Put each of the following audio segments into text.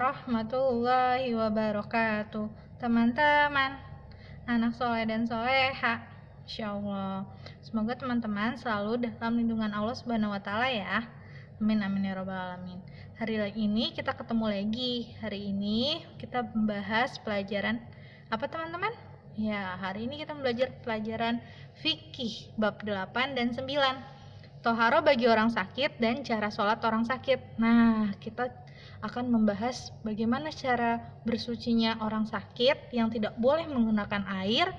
warahmatullahi wabarakatuh. Teman-teman, anak soleh dan soleha, Insya Allah. Semoga teman-teman selalu dalam lindungan Allah Subhanahu wa Ta'ala ya. Amin amin ya rabbal alamin. Hari ini kita ketemu lagi. Hari ini kita membahas pelajaran apa teman-teman? Ya, hari ini kita belajar pelajaran fikih bab 8 dan 9. Toharo bagi orang sakit dan cara sholat orang sakit. Nah, kita akan membahas bagaimana cara bersucinya orang sakit yang tidak boleh menggunakan air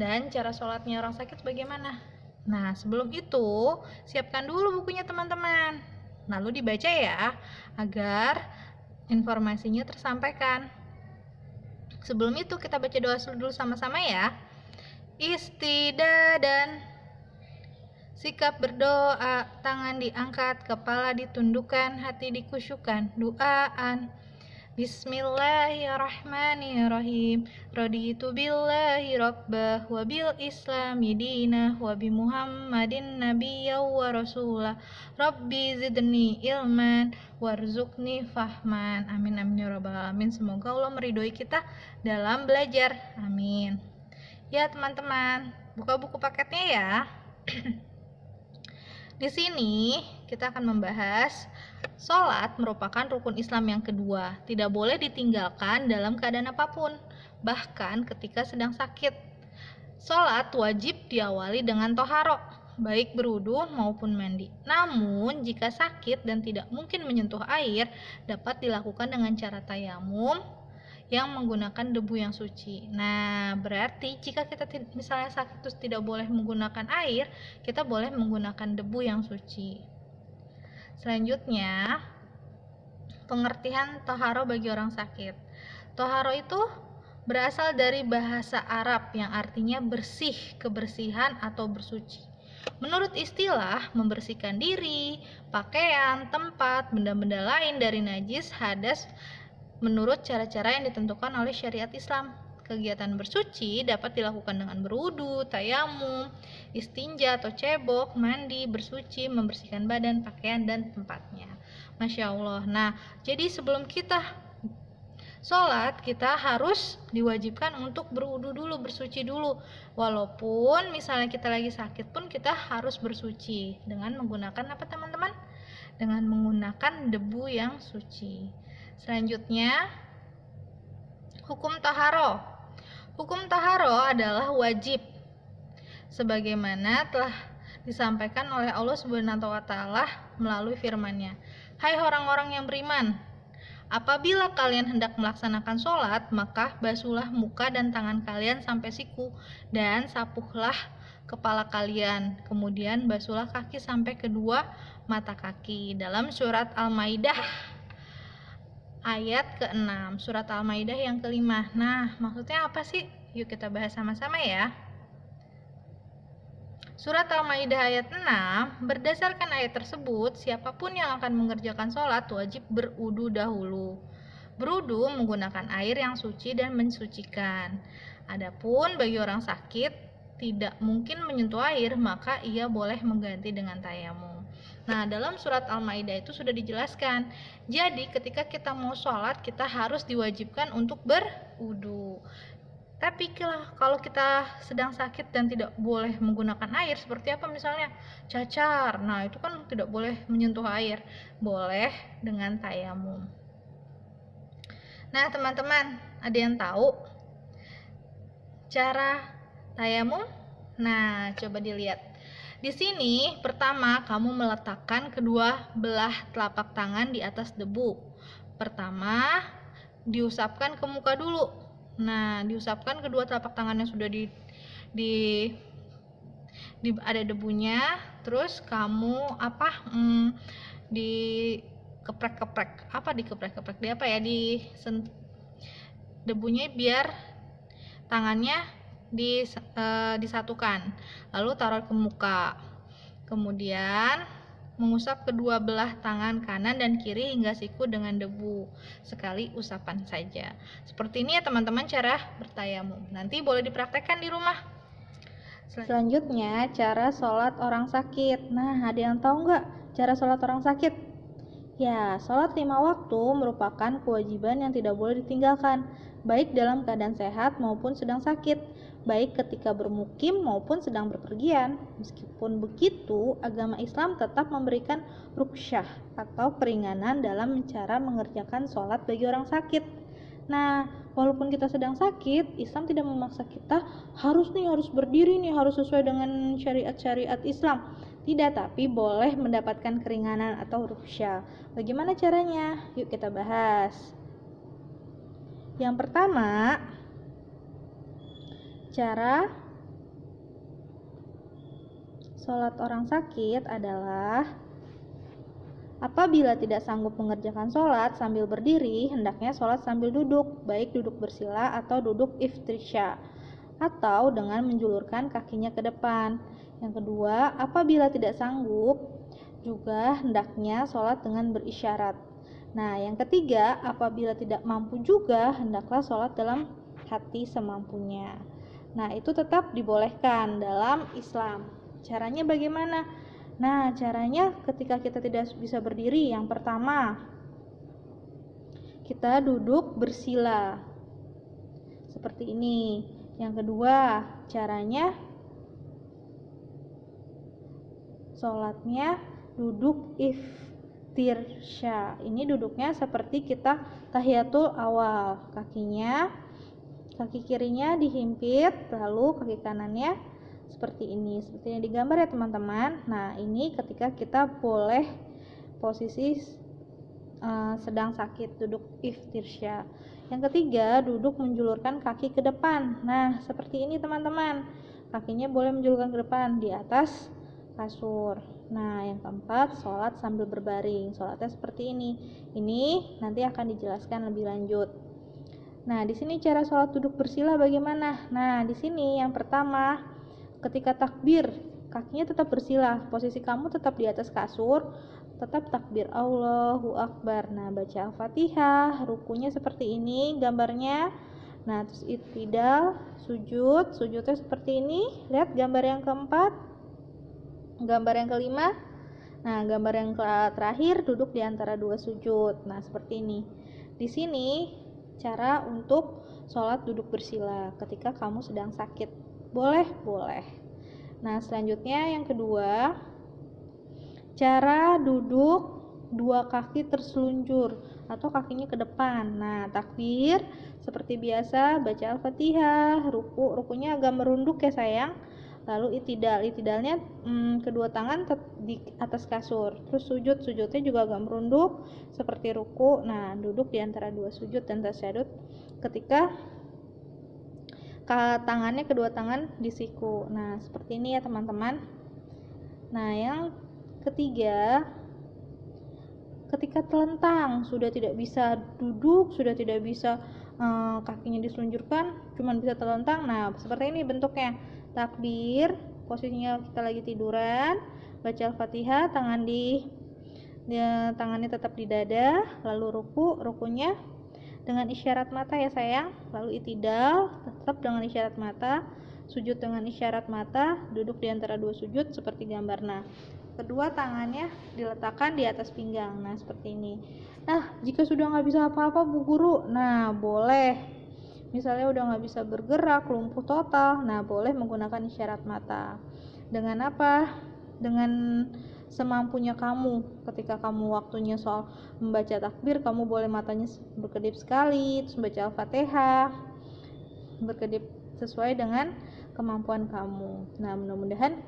dan cara sholatnya orang sakit bagaimana. Nah, sebelum itu siapkan dulu bukunya teman-teman, lalu dibaca ya agar informasinya tersampaikan. Sebelum itu kita baca doa dulu sama-sama ya. Istidadan, sikap berdoa, tangan diangkat, kepala ditundukkan, hati dikusyukkan. Doaan. Bismillahirrahmanirrahim. Raditu billahi rabbah wa bil islami dinah wa bi Muhammadin nabiyya wa rasulah. Rabbi zidni ilman warzuqni fahman. Amin amin ya rabbal alamin. Semoga Allah meridhoi kita dalam belajar. Amin. Ya teman-teman, buka buku paketnya ya. Di sini kita akan membahas sholat merupakan rukun Islam yang kedua, tidak boleh ditinggalkan dalam keadaan apapun, bahkan ketika sedang sakit. Sholat wajib diawali dengan toharo, baik berwudu maupun mandi. Namun jika sakit dan tidak mungkin menyentuh air, dapat dilakukan dengan cara tayamum yang menggunakan debu yang suci. Nah, berarti jika kita misalnya sakit terus tidak boleh menggunakan air, kita boleh menggunakan debu yang suci. Selanjutnya, pengertian toharo bagi orang sakit. Toharo itu berasal dari bahasa Arab yang artinya bersih, kebersihan atau bersuci. Menurut istilah, membersihkan diri, pakaian, tempat, benda-benda lain dari najis, hadas, menurut cara-cara yang ditentukan oleh syariat Islam. Kegiatan bersuci dapat dilakukan dengan berwudu, tayamum, istinja atau cebok, mandi, bersuci, membersihkan badan, pakaian, dan tempatnya. Masya Allah. Nah, jadi sebelum kita sholat, kita harus diwajibkan untuk berwudu dulu, bersuci dulu. Walaupun misalnya kita lagi sakit pun kita harus bersuci dengan menggunakan apa teman-teman? Dengan menggunakan debu yang suci. Selanjutnya, hukum taharo. Hukum taharo adalah wajib, sebagaimana telah disampaikan oleh Allah Subhanahu wa Ta'ala melalui firman-Nya. Hai orang-orang yang beriman, apabila kalian hendak melaksanakan sholat, maka basuhlah muka dan tangan kalian sampai siku, dan sapuhlah kepala kalian, kemudian basuhlah kaki sampai kedua mata kaki. Dalam surat Al-Maidah ayat ke-6, surat Al-Maidah yang ke-5. Nah, maksudnya apa sih? Yuk kita bahas sama-sama ya. Surat Al-Maidah ayat 6, berdasarkan ayat tersebut, siapapun yang akan mengerjakan sholat wajib berwudu dahulu. Berwudu menggunakan air yang suci dan mensucikan. Adapun bagi orang sakit tidak mungkin menyentuh air, maka ia boleh mengganti dengan tayamum. Nah, dalam surat Al-Maidah itu sudah dijelaskan. Jadi, ketika kita mau sholat, kita harus diwajibkan untuk berwudu. Tapi kalau kita sedang sakit dan tidak boleh menggunakan air, seperti apa misalnya? Cacar. Nah, itu kan tidak boleh menyentuh air. Boleh dengan tayamum. Nah, teman-teman, ada yang tahu cara tayamum? Nah, coba dilihat. Di sini, pertama kamu meletakkan kedua belah telapak tangan di atas debu. Pertama, diusapkan ke muka dulu. Nah, diusapkan kedua telapak tangan yang sudah ada debunya. Terus kamu dikeprek-keprek. Apa dikeprek-keprek? Debunya biar tangannya disatukan, lalu taruh ke muka, kemudian mengusap kedua belah tangan kanan dan kiri hingga siku dengan debu, sekali usapan saja. Seperti ini ya teman-teman cara bertayamum. Nanti boleh dipraktekkan di rumah. Selanjutnya, cara sholat orang sakit. Nah, ada yang tahu nggak cara sholat orang sakit? Ya, sholat 5 waktu merupakan kewajiban yang tidak boleh ditinggalkan, baik dalam keadaan sehat maupun sedang sakit, baik ketika bermukim maupun sedang berpergian. Meskipun begitu, agama Islam tetap memberikan ruksyah atau keringanan dalam cara mengerjakan sholat bagi orang sakit. Nah, walaupun kita sedang sakit, Islam tidak memaksa kita harus berdiri nih, harus sesuai dengan syariat-syariat Islam. Tidak, tapi boleh mendapatkan keringanan atau ruksyah. Bagaimana caranya? Yuk kita bahas. Yang pertama, cara sholat orang sakit adalah apabila tidak sanggup mengerjakan sholat sambil berdiri, hendaknya sholat sambil duduk, baik duduk bersila atau duduk iftirsya, atau dengan menjulurkan kakinya ke depan. Yang kedua, apabila tidak sanggup, juga hendaknya sholat dengan berisyarat. Nah, yang ketiga, apabila tidak mampu juga, hendaklah sholat dalam hati semampunya. Nah, itu tetap dibolehkan dalam Islam. Caranya bagaimana? Nah, caranya ketika kita tidak bisa berdiri, yang pertama, kita duduk bersila. Seperti ini. Yang kedua, caranya sholatnya duduk iftirsya. Ini duduknya seperti kita tahiyatul awal. Kaki kirinya dihimpit, lalu kaki kanannya seperti ini. Seperti yang digambar ya teman-teman. Nah, ini ketika kita boleh posisi sedang sakit, duduk iftirsya. Yang ketiga, duduk menjulurkan kaki ke depan. Nah, seperti ini teman-teman. Kakinya boleh menjulurkan ke depan di atas kasur. Nah, yang keempat, sholat sambil berbaring. Sholatnya seperti ini. Ini nanti akan dijelaskan lebih lanjut. Nah, di sini cara sholat duduk bersila bagaimana? Nah, di sini yang pertama, ketika takbir, kakinya tetap bersila. Posisi kamu tetap di atas kasur, tetap takbir Allahu Akbar. Nah, baca Al-Fatihah, rukunya seperti ini gambarnya. Nah, terus i'tidal, sujudnya seperti ini. Lihat gambar yang keempat. Gambar yang kelima. Nah, gambar yang terakhir duduk di antara dua sujud. Nah, seperti ini. Di sini cara untuk sholat duduk bersila ketika kamu sedang sakit. Boleh. Nah, selanjutnya yang kedua, cara duduk dua kaki terseluncur atau kakinya ke depan. Nah, takbir seperti biasa, baca Al-Fatihah, rukunya agak merunduk ya sayang. Lalu itidalnya kedua tangan di atas kasur. Terus sujudnya juga agak merunduk seperti ruku. Nah, duduk di antara dua sujud dan tasyahud ketika kedua tangan di siku. Nah, seperti ini ya teman-teman. Nah, yang ketiga, ketika telentang, sudah tidak bisa duduk, sudah tidak bisa kakinya diseluncurkan, cuman bisa telentang. Nah, seperti ini bentuknya. Takbir, posisinya kita lagi tiduran, baca Al-Fatihah, tangannya tetap di dada, lalu rukunya dengan isyarat mata ya sayang, lalu i'tidal tetap dengan isyarat mata, sujud dengan isyarat mata, duduk di antara dua sujud seperti gambar. Nah, kedua tangannya diletakkan di atas pinggang. Nah, seperti ini. Nah, jika sudah nggak bisa apa-apa Bu Guru, nah boleh, misalnya udah nggak bisa bergerak, lumpuh total, nah boleh menggunakan isyarat mata. Dengan apa? Dengan semampunya kamu. Ketika kamu waktunya soal membaca takbir, kamu boleh matanya berkedip sekali, terus membaca Al-Fatihah, berkedip sesuai dengan kemampuan kamu. Nah, mudah-mudahan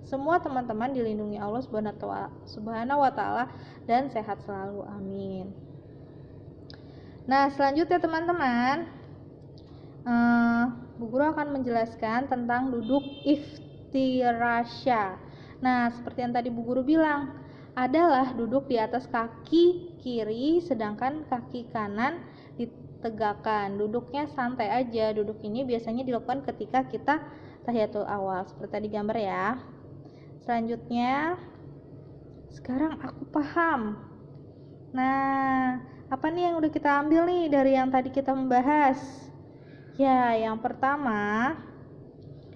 semua teman-teman dilindungi Allah Subhanahu wa Ta'ala dan sehat selalu. Amin. Nah, selanjutnya teman-teman, Bu Guru akan menjelaskan tentang duduk iftirasya. Nah, seperti yang tadi Bu Guru bilang, adalah duduk di atas kaki kiri sedangkan kaki kanan ditegakkan. Duduknya santai aja. Duduk ini biasanya dilakukan ketika kita tahiyatul awal, seperti tadi gambar ya. Selanjutnya, sekarang aku paham. Nah, apa nih yang udah kita ambil nih dari yang tadi kita membahas? Ya, yang pertama,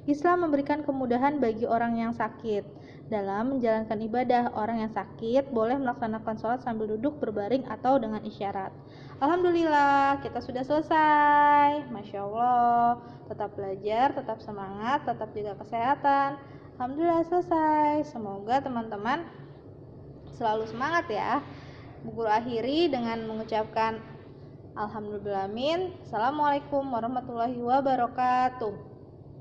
Islam memberikan kemudahan bagi orang yang sakit. Dalam menjalankan ibadah, orang yang sakit boleh melaksanakan sholat sambil duduk berbaring atau dengan isyarat. Alhamdulillah, kita sudah selesai. Masya Allah, tetap belajar, tetap semangat, tetap jaga kesehatan. Alhamdulillah selesai. Semoga teman-teman selalu semangat ya. Bu Guru akhiri dengan mengucapkan Alhamdulillahirrahmanirrahim. Assalamualaikum warahmatullahi wabarakatuh.